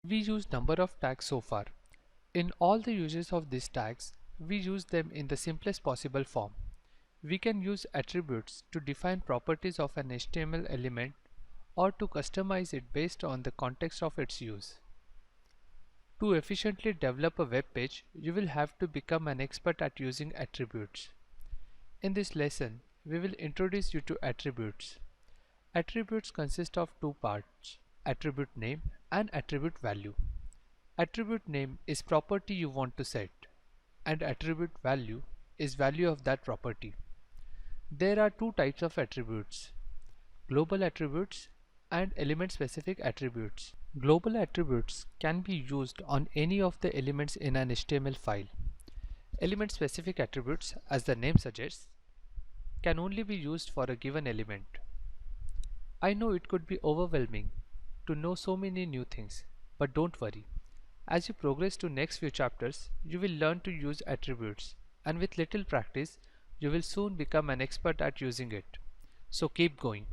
We use number of tags so far. In all the uses of these tags, we use them in the simplest possible form. We can use attributes to define properties of an HTML element or to customize it based on the context of its use. To efficiently develop a web page, you will have to become an expert at using attributes. In this lesson, we will introduce you to attributes. Attributes consist of two parts, attribute name and attribute value. Attribute name is property you want to set, and attribute value is value of that property. There are two types of attributes, global attributes and element specific attributes. Global attributes can be used on any of the elements in an HTML file. Element specific attributes, as the name suggests, can only be used for a given element. I know it could be overwhelming to know so many new things, but don't worry. As you progress to next few chapters, you will learn to use attributes, and with little practice, you will soon become an expert at using it. So keep going.